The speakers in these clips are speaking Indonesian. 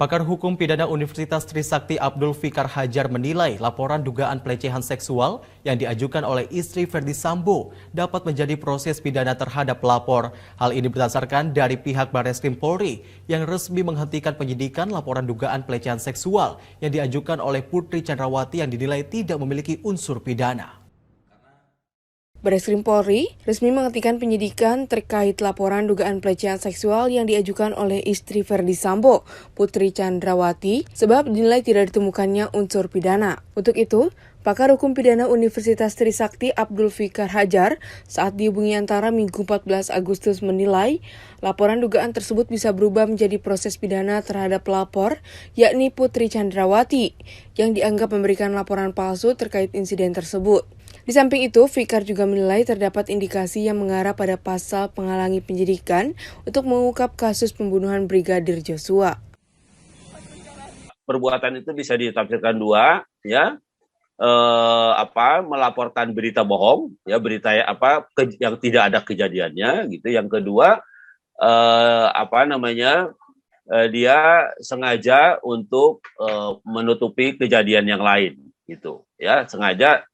Pakar Hukum Pidana Universitas Trisakti Abdul Fikar Hajar menilai laporan dugaan pelecehan seksual yang diajukan oleh istri Verdi Sambo dapat menjadi proses pidana terhadap pelapor. Hal ini berdasarkan dari pihak Barreskrim Polri yang resmi menghentikan penyidikan laporan dugaan pelecehan seksual yang diajukan oleh Putri Chandrawati yang dinilai tidak memiliki unsur pidana. Barreskrim Polri resmi menghentikan penyidikan terkait laporan dugaan pelecehan seksual yang diajukan oleh istri Verdi Sambo, Putri Chandrawati, sebab dinilai tidak ditemukannya unsur pidana. Untuk itu, pakar hukum pidana Universitas Trisakti Abdul Fikar Hajar saat dihubungi Antara Minggu 14 Agustus menilai laporan dugaan tersebut bisa berubah menjadi proses pidana terhadap pelapor, yakni Putri Chandrawati, yang dianggap memberikan laporan palsu terkait insiden tersebut. Di samping itu, Fikar juga menilai terdapat indikasi yang mengarah pada pasal penghalangi penyidikan untuk mengungkap kasus pembunuhan Brigadir Joshua. Perbuatan itu bisa ditafsirkan dua, ya, melaporkan berita bohong, ya, berita yang tidak ada kejadiannya, gitu. Yang kedua, dia sengaja untuk menutupi kejadian yang lain, gitu, ya, sengaja.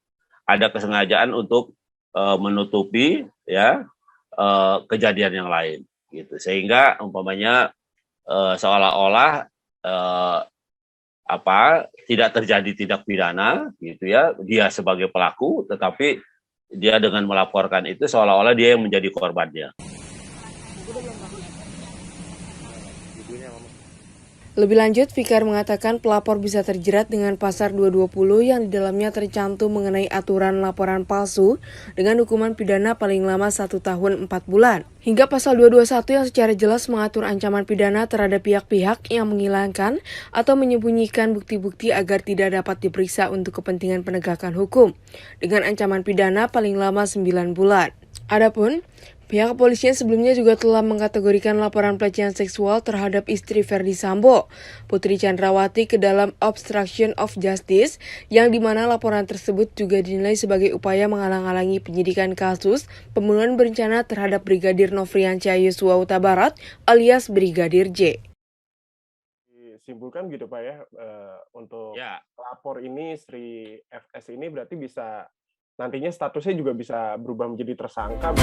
Ada kesengajaan untuk menutupi, ya, kejadian yang lain, gitu, sehingga umpamanya seolah-olah tidak terjadi tindak pidana, gitu, ya, dia sebagai pelaku, tetapi dia dengan melaporkan itu seolah-olah dia yang menjadi korbannya. Lebih lanjut, Fikar mengatakan pelapor bisa terjerat dengan pasal 220 yang di dalamnya tercantum mengenai aturan laporan palsu dengan hukuman pidana paling lama 1 tahun 4 bulan. Hingga pasal 221 yang secara jelas mengatur ancaman pidana terhadap pihak-pihak yang menghilangkan atau menyembunyikan bukti-bukti agar tidak dapat diperiksa untuk kepentingan penegakan hukum, dengan ancaman pidana paling lama 9 bulan. Adapun pihak kepolisian sebelumnya juga telah mengkategorikan laporan pelecehan seksual terhadap istri Verdi Sambo, Putri Chandrawati, ke dalam obstruction of justice, yang dimana laporan tersebut juga dinilai sebagai upaya menghalang-halangi penyidikan kasus pembunuhan berencana terhadap Brigadir Nofriansyah Yosua Huta Barat alias Brigadir J. Simpulkan gitu Pak ya, untuk pelapor ini, Sri FS ini berarti bisa nantinya statusnya juga bisa berubah menjadi tersangka.